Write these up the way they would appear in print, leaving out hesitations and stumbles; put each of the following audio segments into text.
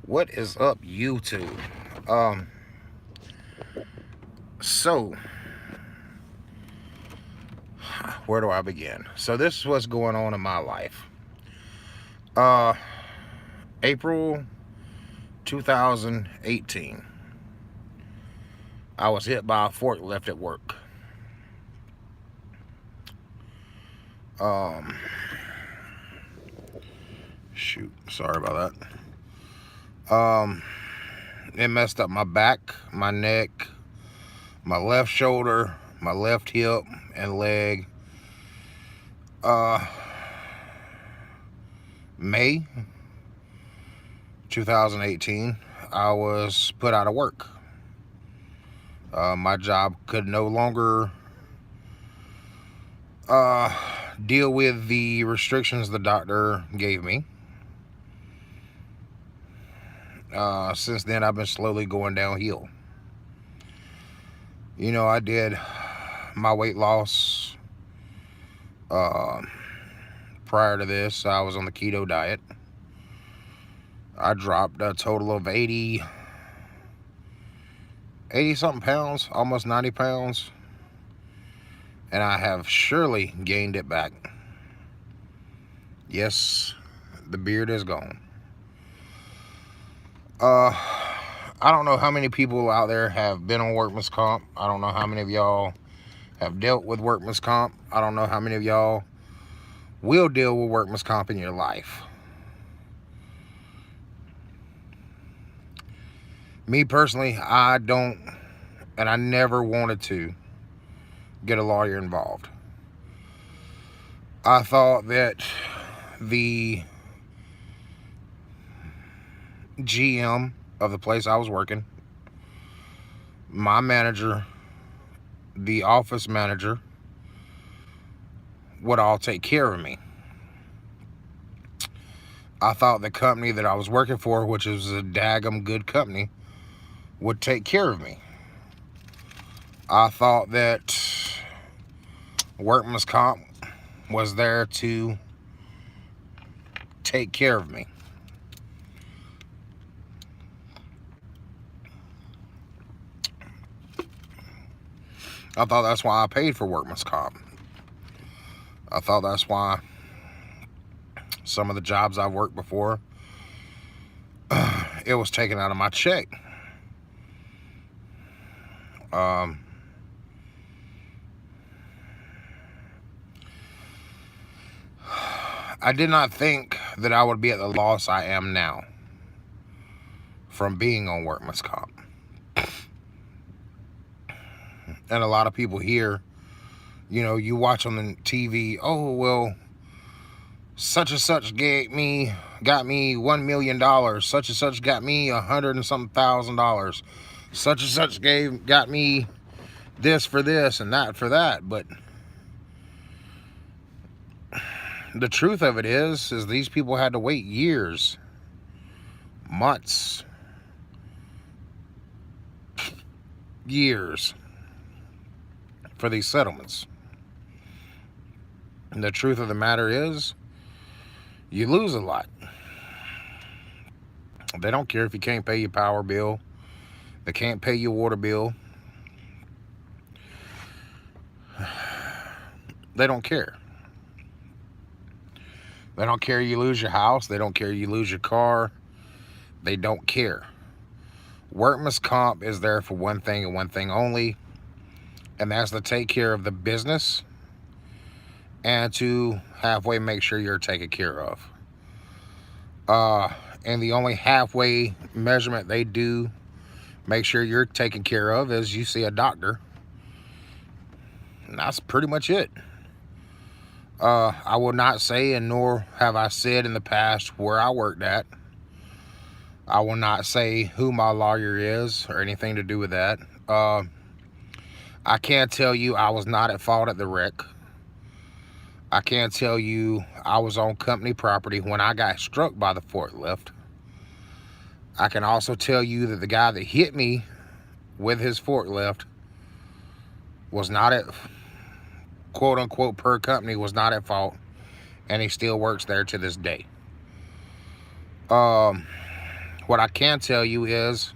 What is up, YouTube? Um, so where do I begin? So this is what's going on in my life. Uh, April 2018, I was hit by a forklift at work. Um, sorry about that. It messed up my back, my neck, my left shoulder, my left hip, and leg. Uh, May 2018, I was put out of work. My job could no longer deal with the restrictions the doctor gave me. Since then, I've been slowly going downhill. I did my weight loss. Uh, Prior to this, I was on the keto diet. I dropped a total of 80 something pounds, almost 90 pounds. And I have surely gained it back. Yes, the beard is gone. I don't know how many people out there have been on workman's comp. I don't know how many of y'all have dealt with workman's comp. I don't know how many of y'all will deal with workman's comp in your life. Me personally, I don't, and I never wanted to get a lawyer involved. I thought that the GM of the place I was working, my manager, the office manager, would all take care of me. I thought the company that I was working for, which is a daggum good company, would take care of me. I thought that workman's comp was there to take care of me. I thought that's why I paid for workman's comp. I thought that's why some of the jobs I've worked before, it was taken out of my check. I did not think that I would be at the loss I am now from being on workman's comp. And a lot of people here, you watch on the TV, oh, well, such and such got me $1 million. Such and such got me $100 and something $1,000. Such and such got me this for this and that for that. But the truth of it is these people had to wait years, months, years for these settlements. And the truth of the matter is, you lose a lot. They don't care if you can't pay your power bill. They can't pay your water bill. They don't care. They don't care you lose your house. They don't care you lose your car. They don't care. Workman's comp is there for one thing and one thing only, and that's to take care of the business and to halfway make sure you're taken care of. And the only halfway measurement they do make sure you're taken care of is you see a doctor. And that's pretty much it. I will not say, and nor have I said in the past where I worked at. I will not say who my lawyer is or anything to do with that. I can't tell you I was not at fault at the wreck. I can't tell you I was on company property when I got struck by the forklift. I can also tell you that the guy that hit me with his forklift was not at, quote unquote, per company, was not at fault, and he still works there to this day. What I can tell you is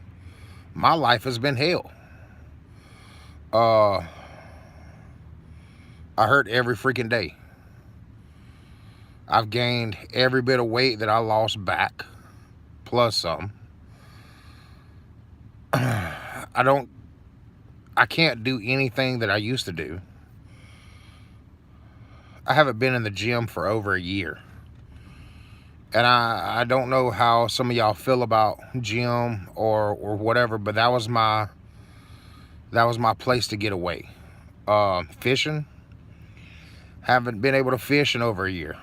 my life has been hell. Uh, I hurt every freaking day. I've gained every bit of weight that I lost back, plus some. I can't do anything that I used to do. I haven't been in the gym for over a year. And I don't know how some of y'all feel about gym or whatever, but that was my place to get away. Fishing, haven't been able to fish in over a year.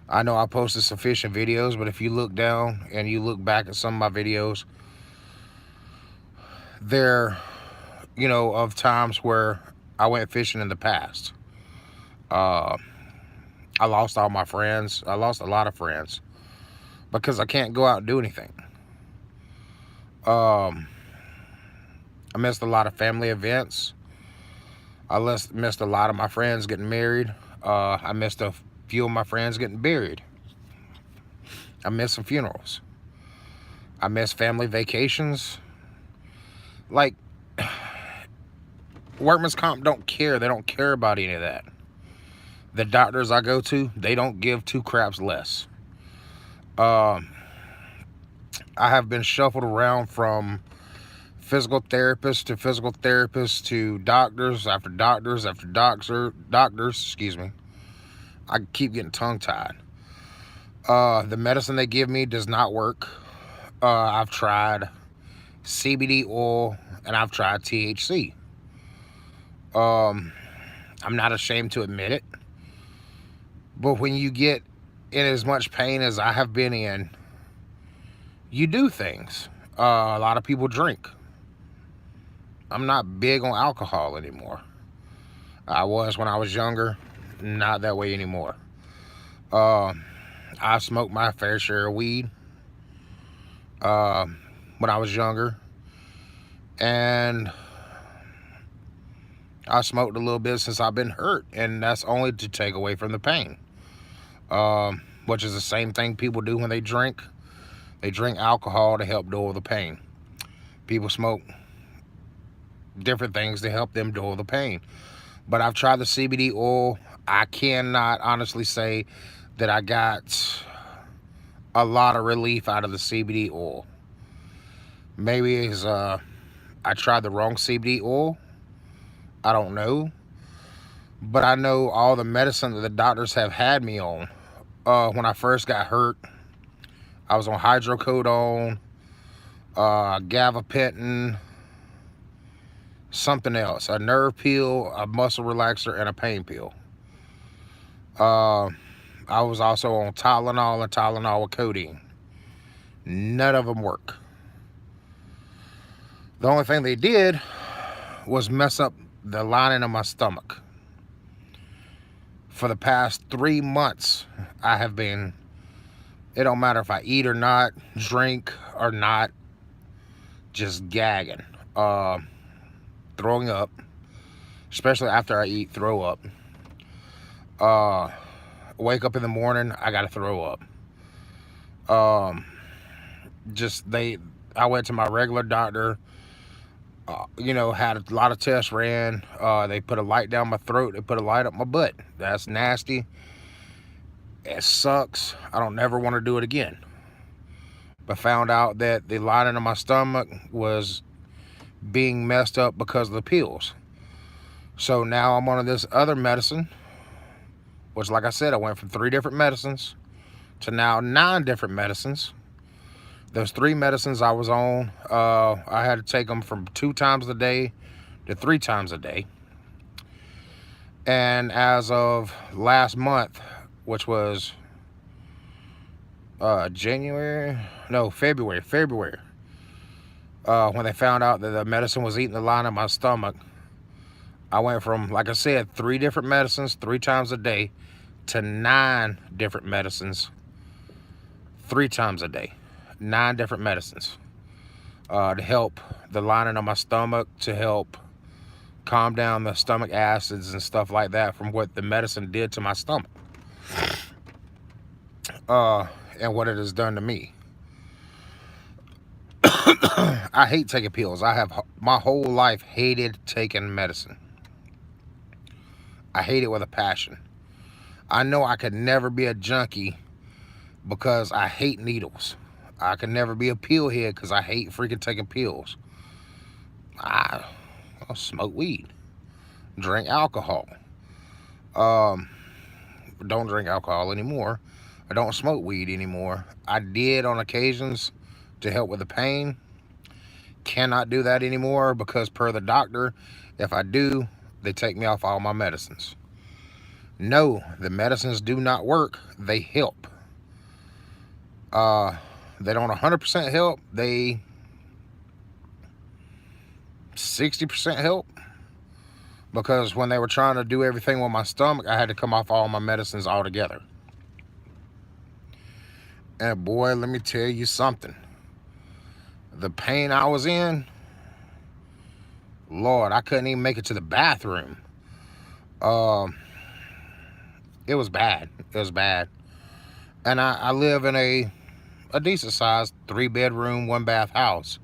I know I posted some fishing videos, but if you look down and you look back at some of my videos, they're, of times where I went fishing in the past. I lost all my friends. I lost a lot of friends because I can't go out and do anything. I missed a lot of family events. I missed a lot of my friends getting married. I missed a few of my friends getting buried. I missed some funerals. I missed family vacations. Like, workman's comp don't care. They don't care about any of that. The doctors I go to, they don't give two craps less. I have been shuffled around from physical therapist to doctors after doctors after doctors, excuse me. I keep getting tongue-tied. The medicine they give me does not work. I've tried CBD oil and I've tried THC. I'm not ashamed to admit it. But when you get in as much pain as I have been in, you do things. A lot of people drink. I'm not big on alcohol anymore. I was when I was younger, not that way anymore. I smoked my fair share of weed when I was younger. And I smoked a little bit since I've been hurt, and that's only to take away from the pain. Which is the same thing people do when they drink. They drink alcohol to help dull the pain. People smoke different things to help them dull the pain. But I've tried the CBD oil. I cannot honestly say that I got a lot of relief out of the CBD oil. Maybe it's I tried the wrong CBD oil. I don't know. But I know all the medicine that the doctors have had me on. When I first got hurt, I was on hydrocodone, gabapentin, something else, a nerve pill, a muscle relaxer, and a pain pill. I was also on Tylenol and Tylenol with codeine. None of them work. The only thing they did was mess up the lining of my stomach. For the past 3 months, I have been, it don't matter if I eat or not, drink or not, just gagging, throwing up, especially after I eat, throw up. Wake up in the morning, I gotta throw up. I went to my regular doctor, had a lot of tests ran. They put a light down my throat. They put a light up my butt. That's nasty. It sucks. I don't never want to do it again. But found out that the lining of my stomach was being messed up because of the pills. So now I'm on this other medicine, which, like I said, I went from 3 different medicines to now 9 different medicines. Those 3 medicines I was on, I had to take them from 2 times a day to 3 times a day. And as of last month, which was February, when they found out that the medicine was eating the line of my stomach, I went from, like I said, 3 different medicines 3 times a day to 9 different medicines 3 times a day. 9 different medicines to help the lining of my stomach, to help calm down the stomach acids and stuff like that from what the medicine did to my stomach, and what it has done to me. I hate taking pills. I have my whole life hated taking medicine. I hate it with a passion. I know I could never be a junkie because I hate needles. I could never be a pill head because I hate freaking taking pills. I, I'll smoke weed, drink alcohol. Um, don't drink alcohol anymore. I don't smoke weed anymore. I did on occasions to help with the pain. Cannot do that anymore because per the doctor, if I do, they take me off all my medicines. No, the medicines do not work. They help. Uh, they don't 100% help. They 60% help. Because when they were trying to do everything with my stomach, I had to come off all my medicines altogether. And boy, let me tell you something. The pain I was in, Lord, I couldn't even make it to the bathroom. Um, it was bad. It was bad. And I live in a decent sized 3-bedroom, 1-bath house.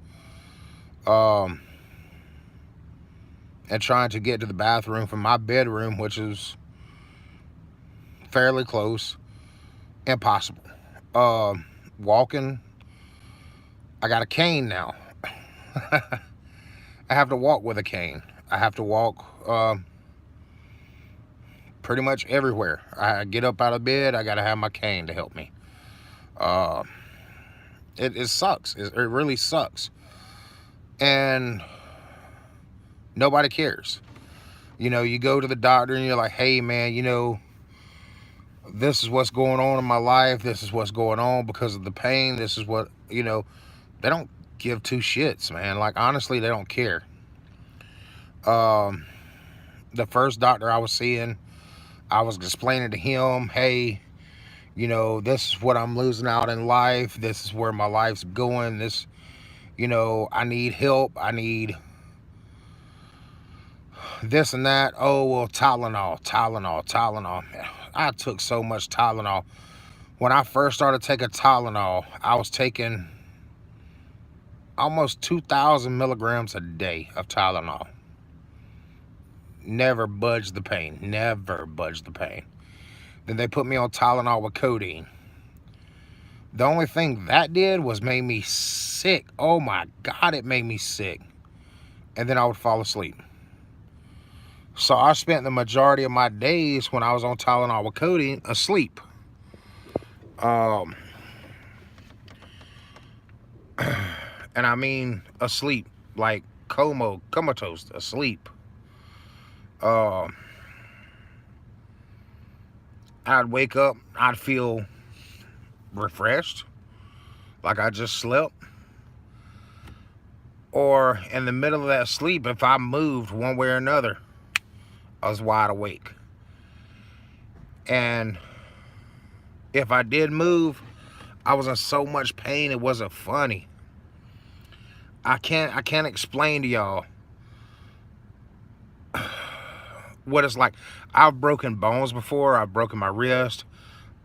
And trying to get to the bathroom from my bedroom, which is fairly close, impossible. Walking, I got a cane now. I have to walk with a cane. I have to walk pretty much everywhere. I get up out of bed, I got to have my cane to help me. It sucks. It really sucks. And nobody cares. You know, you go to the doctor and you're like, hey, man, you know, this is what's going on in my life. This is what's going on because of the pain. This is what, you know, they don't give two shits, man. Like, honestly, they don't care. The first doctor I was seeing, I was explaining to him, hey, you know, this is what I'm losing out in life. This is where my life's going. This, you know, I need help. I need this and that. Oh, well, Tylenol. I took so much Tylenol. When I first started taking Tylenol, I was taking almost 2,000 milligrams a day of Tylenol. Never budged the pain. Never budged the pain. Then they put me on Tylenol with codeine. The only thing that did was made me sick. Oh my God, it made me sick. And then I would fall asleep. So I spent the majority of my days when I was on Tylenol with codeine asleep. And I mean asleep, like comatose, asleep. I'd wake up, I'd feel refreshed, like I just slept. Or in the middle of that sleep, if I moved one way or another, I was wide awake. And if I did move, I was in so much pain it wasn't funny. I can't explain to y'all what it's like. I've broken bones before. I've broken my wrist.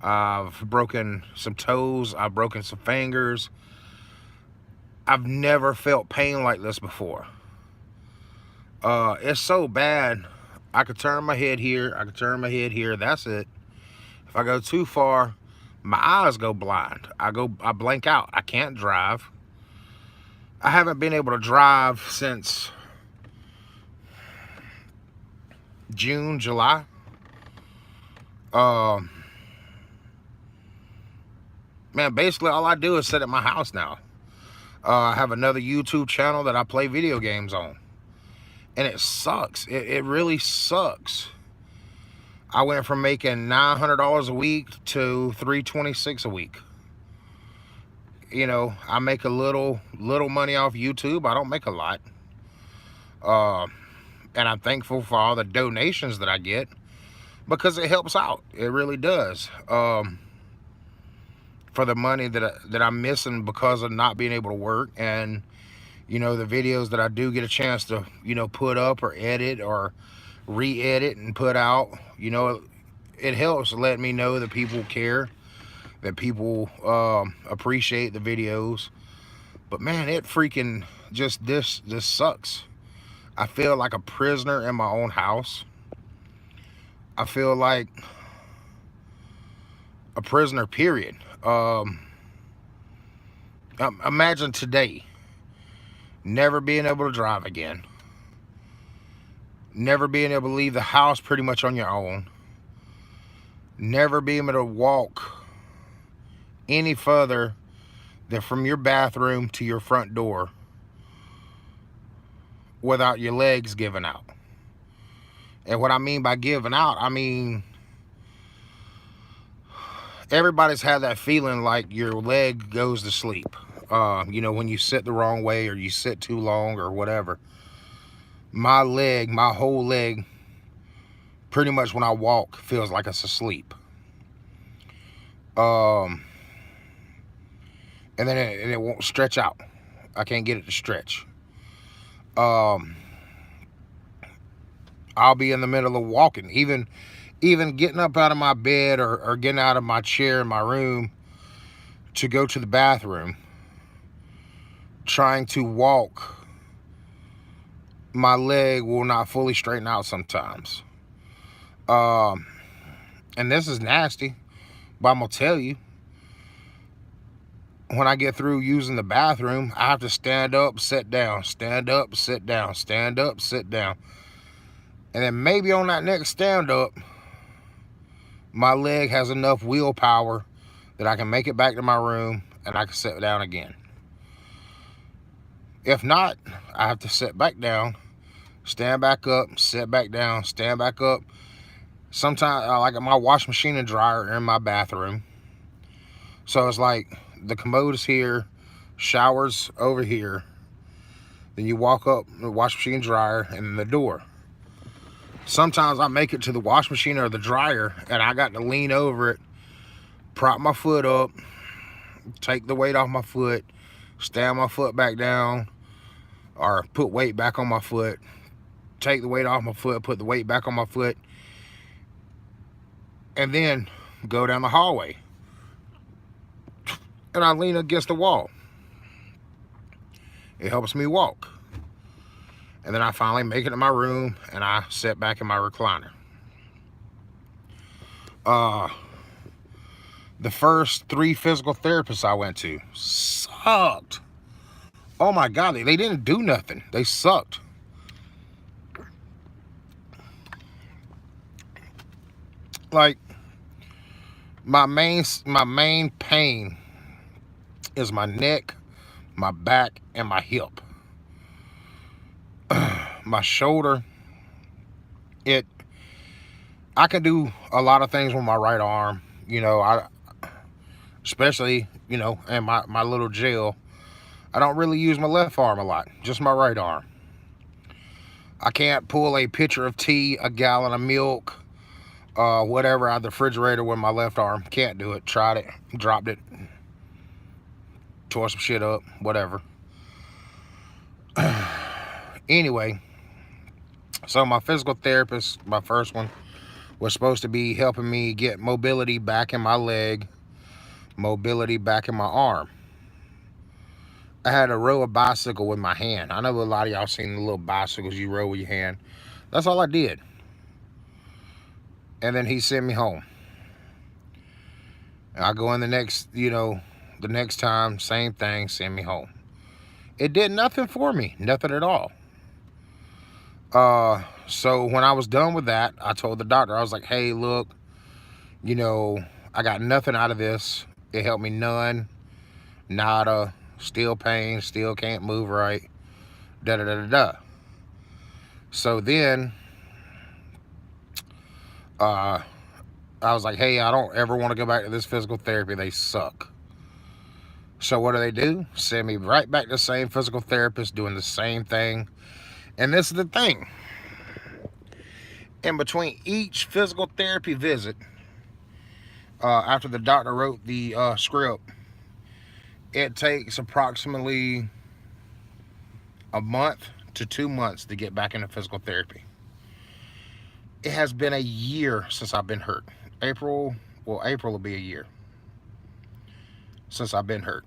I've broken some toes. I've broken some fingers. I've never felt pain like this before. It's so bad. I could turn my head here. I could turn my head here. That's it. If I go too far, my eyes go blind. I blank out. I can't drive. I haven't been able to drive since June, July. Man, basically all I do is sit at my house now. I have another YouTube channel that I play video games on. And it sucks. It really sucks. I went from making $900 a week to $326 a week. You know, I make a little money off YouTube. I don't make a lot. And I'm thankful for all the donations that I get because it helps out. It really does. For the money that I'm missing because of not being able to work, and you know, the videos that I do get a chance to, you know, put up or edit or re-edit and put out, you know, it helps let me know that people care, that people appreciate the videos, But man, it freaking this sucks. I feel like a prisoner in my own house. I feel like a prisoner, period. Imagine today never being able to drive again, never being able to leave the house pretty much on your own, never being able to walk any further than from your bathroom to your front door without your legs giving out. And what I mean by giving out, I mean everybody's had that feeling like your leg goes to sleep. You know, when you sit the wrong way or you sit too long or whatever. My leg, my whole leg, pretty much when I walk, feels like it's asleep. And then it won't stretch out. I can't get it to stretch. I'll be in the middle of walking, even getting up out of my bed or getting out of my chair in my room to go to the bathroom, trying to walk, my leg will not fully straighten out sometimes. And this is nasty, but I'm gonna tell you, when I get through using the bathroom, I have to stand up, sit down, stand up, sit down, stand up, sit down. And then maybe on that next stand up, my leg has enough willpower that I can make it back to my room and I can sit down again. If not, I have to sit back down, stand back up, sit back down, stand back up. Sometimes, like my washing machine and dryer are in my bathroom. So it's like the commode is here, showers over here. Then you walk up, the washing machine, dryer, and then the door. Sometimes I make it to the washing machine or the dryer, and I got to lean over it, prop my foot up, take the weight off my foot, stand my foot back down, or put weight back on my foot, take the weight off my foot, put the weight back on my foot, and then go down the hallway. And I lean against the wall. It helps me walk. And then I finally make it to my room and I sit back in my recliner. The first 3 physical therapists I went to sucked. Oh my God, they didn't do nothing. They sucked. Like, my main pain is my neck, my back, and my hip. My shoulder, I can do a lot of things with my right arm, you know, especially, you know, in my little jail. I don't really use my left arm a lot, just my right arm. I can't pull a pitcher of tea, a gallon of milk, whatever out of the refrigerator with my left arm. Can't do it. Tried it, dropped it, tore some shit up, whatever. Anyway, so my physical therapist, my first one, was supposed to be helping me get mobility back in my leg, mobility back in my arm. I had to row a bicycle with my hand. I know a lot of y'all seen the little bicycles you row with your hand. That's all I did. And then he sent me home. And I go in the next time, same thing, send me home. It did nothing for me, nothing at all. So when I was done with that, I told the doctor, I was like, hey, look, you know, I got nothing out of this. It helped me none, nada, still pain, still can't move right, da-da-da-da-da. So then, I was like, hey, I don't ever want to go back to this physical therapy. They suck. So what do? Send me right back to the same physical therapist doing the same thing. And this is the thing. In between each physical therapy visit, after the doctor wrote the script, it takes approximately a month to 2 months to get back into physical therapy. It has been a year since I've been hurt. April will be a year since I've been hurt.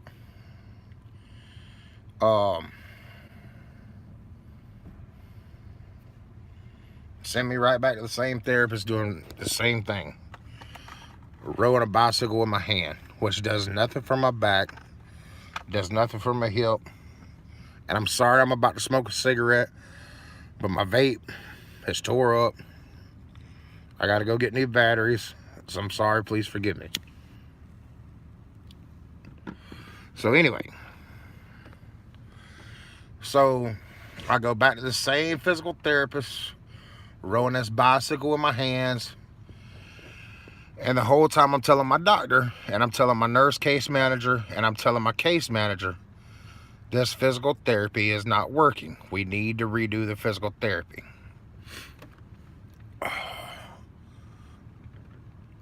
Um, Send me right back to the same therapist doing the same thing. Rowing a bicycle with my hand, which does nothing for my back, does nothing for my hip. And I'm sorry I'm about to smoke a cigarette, but my vape has tore up. I got to go get new batteries. So I'm sorry, please forgive me. So anyway, so I go back to the same physical therapist, rowing this bicycle with my hands. And the whole time I'm telling my doctor, and I'm telling my nurse case manager, and I'm telling my case manager, this physical therapy is not working. We need to redo the physical therapy.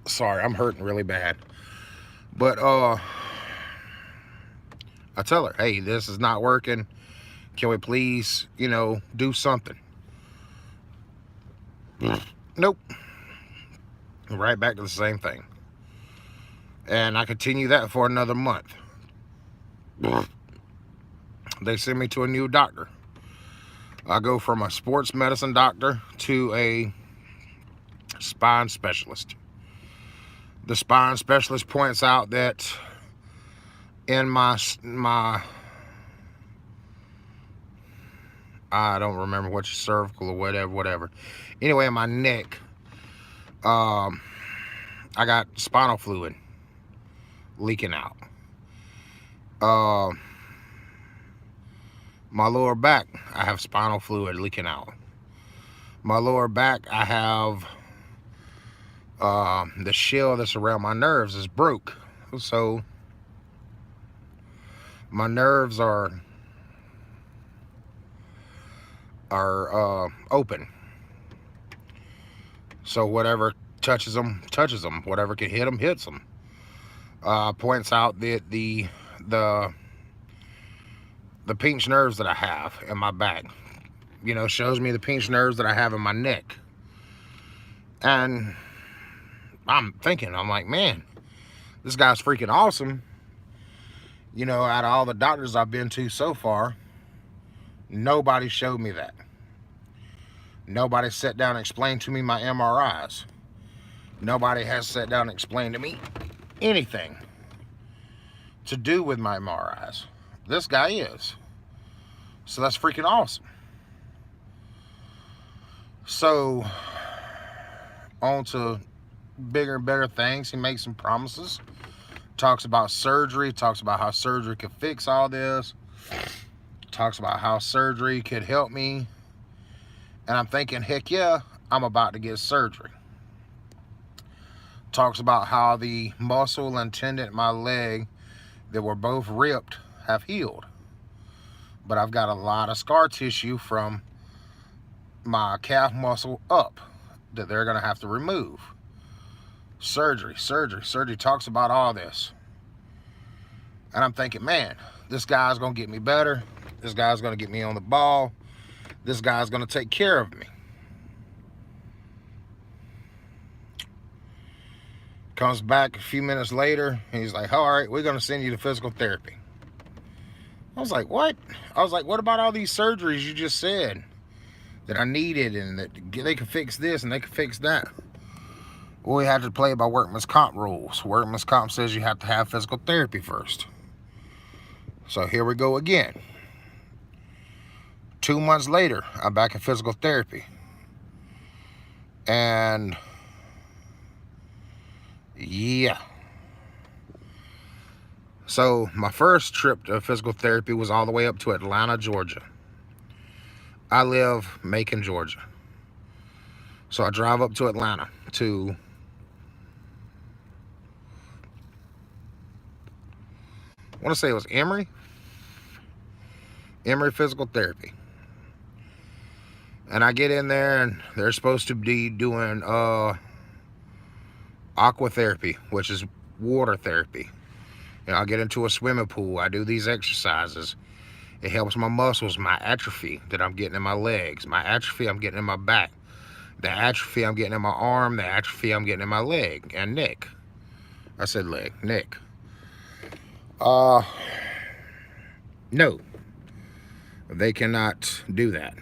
Sorry, I'm hurting really bad. But I tell her, hey, this is not working. Can we please, do something? Nope. Right back to the same thing. And I continue that for another month. They send me to a new doctor. I go from a sports medicine doctor to a spine specialist. The spine specialist points out that in my I don't remember which cervical or whatever. Anyway, in my neck, I got spinal fluid leaking out. My lower back, I have spinal fluid leaking out. My lower back, I have the shell that's around my nerves is broke. So my nerves are open. So whatever touches them. Whatever can hit them, hits them. Points out that the pinched nerves that I have in my back, shows me the pinched nerves that I have in my neck. And I'm like, man, this guy's freaking awesome. Out of all the doctors I've been to so far, nobody showed me that. Nobody sat down and explained to me my MRIs. Nobody has sat down and explained to me anything to do with my MRIs. This guy is. So that's freaking awesome. So, on to bigger and better things. He makes some promises. Talks about surgery. Talks about how surgery could fix all this. Talks about how surgery could help me. And I'm thinking, heck yeah, I'm about to get surgery. Talks about how the muscle and tendon in my leg that were both ripped have healed. But I've got a lot of scar tissue from my calf muscle up that they're going to have to remove. Surgery. Talks about all this. And I'm thinking, man, this guy's going to get me better. This guy's going to get me on the ball. This guy's going to take care of me. Comes back a few minutes later, and he's like, all right, we're going to send you to physical therapy. I was like, what? I was like, what about all these surgeries you just said that I needed and that they could fix this and they could fix that? Well, we had to play by workman's comp rules. Workman's comp says you have to have physical therapy first. So here we go again. 2 months later, I'm back in physical therapy. And yeah. So my first trip to physical therapy was all the way up to Atlanta, Georgia. I live in Macon, Georgia. So I drive up to Atlanta to I want to say it was Emory Physical Therapy. And I get in there and they're supposed to be doing aqua therapy, which is water therapy. I get into a swimming pool. I do these exercises. It helps my muscles, my atrophy that I'm getting in my legs, my atrophy I'm getting in my back, the atrophy I'm getting in my arm, the atrophy I'm getting in my leg and neck. I said leg, neck. No. They cannot do that.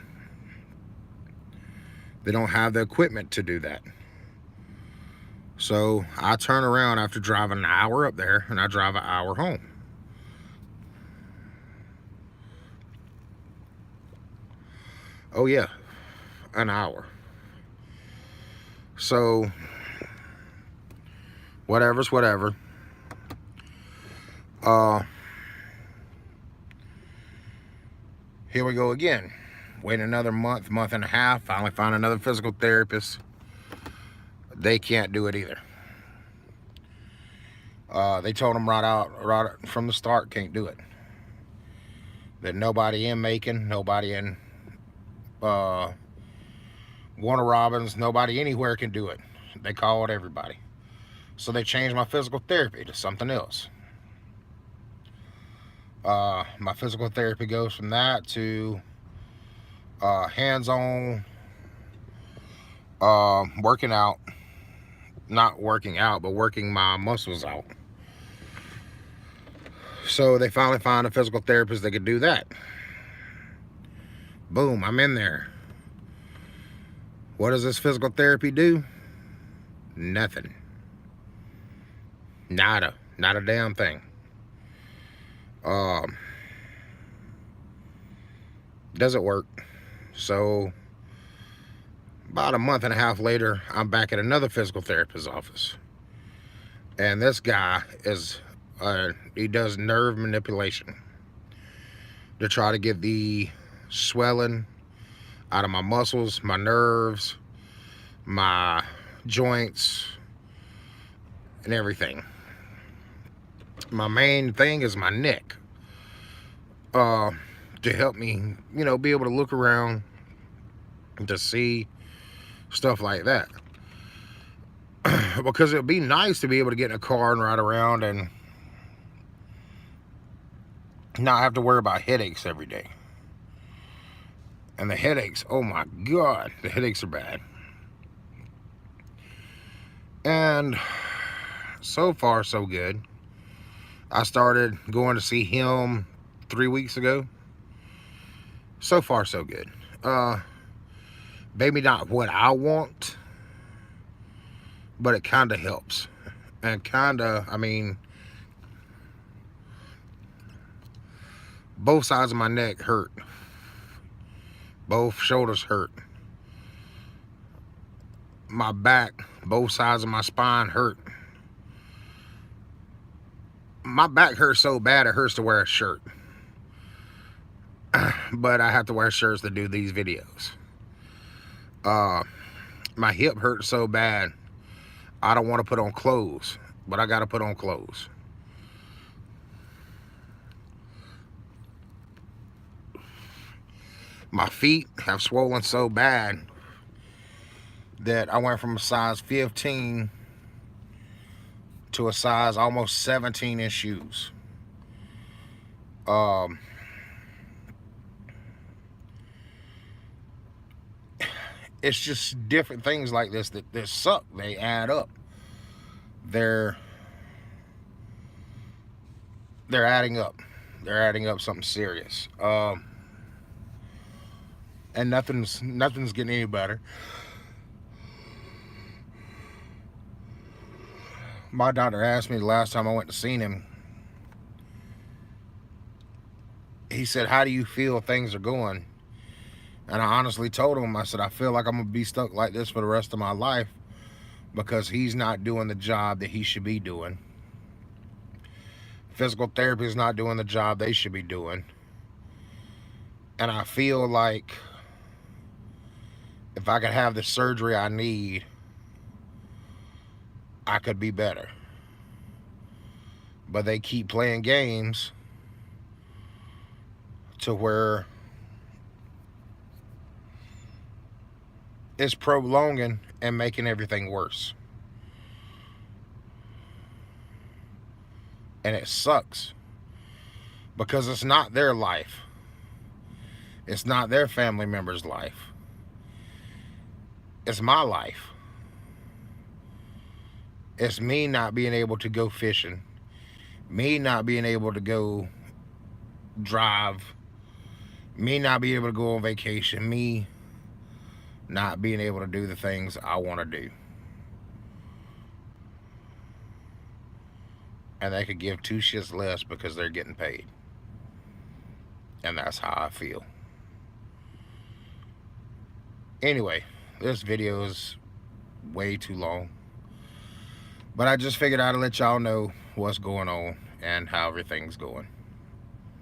They don't have the equipment to do that. So I turn around after driving an hour up there and I drive an hour home. Oh yeah, an hour. So whatever's whatever. Uh, Here we go again. Wait another month, month and a half. Finally find another physical therapist. They can't do it either. They told them right from the start, can't do it. That nobody in Macon, nobody in Warner Robins, nobody anywhere can do it. They called everybody. So they changed my physical therapy to something else. My physical therapy goes from that to hands-on working out. Not working out, but working my muscles out. So they finally found a physical therapist that could do that. Boom, I'm in there. What does this physical therapy do? Nothing. Nada. Not a damn thing. Doesn't work. So about a month and a half later, I'm back at another physical therapist's office. And this guy is, he does nerve manipulation to try to get the swelling out of my muscles, my nerves, my joints, and everything. My main thing is my neck. To help me, be able to look around to see stuff like that. Because it'd be nice to be able to get in a car and ride around and not have to worry about headaches every day. And the headaches, oh my God, the headaches are bad. And so far, so good. I started going to see him 3 weeks ago. So far, so good. Maybe not what I want, but it kind of helps. And both sides of my neck hurt. Both shoulders hurt. My back, both sides of my spine hurt. My back hurts so bad it hurts to wear a shirt. But I have to wear shirts to do these videos. My hip hurts so bad I don't want to put on clothes, but I got to put on clothes. My feet have swollen so bad that I went from a size 15 to a size almost 17 in shoes. It's just different things like this that suck. They add up. They're adding up. They're adding up something serious. And nothing's getting any better. My doctor asked me the last time I went to see him. He said, "How do you feel things are going?" And I honestly told him, I said, I feel like I'm going to be stuck like this for the rest of my life because he's not doing the job that he should be doing. Physical therapy is not doing the job they should be doing. And I feel like if I could have the surgery I need, I could be better. But they keep playing games to where it's prolonging and making everything worse. And it sucks because it's not their life. It's not their family member's life. It's my life. It's me not being able to go fishing. Me not being able to go drive. Me not being able to go on vacation, me not being able to do the things I want to do. And they could give two shits less because they're getting paid. And that's how I feel. Anyway, this video is way too long. But I just figured I'd let y'all know what's going on and how everything's going.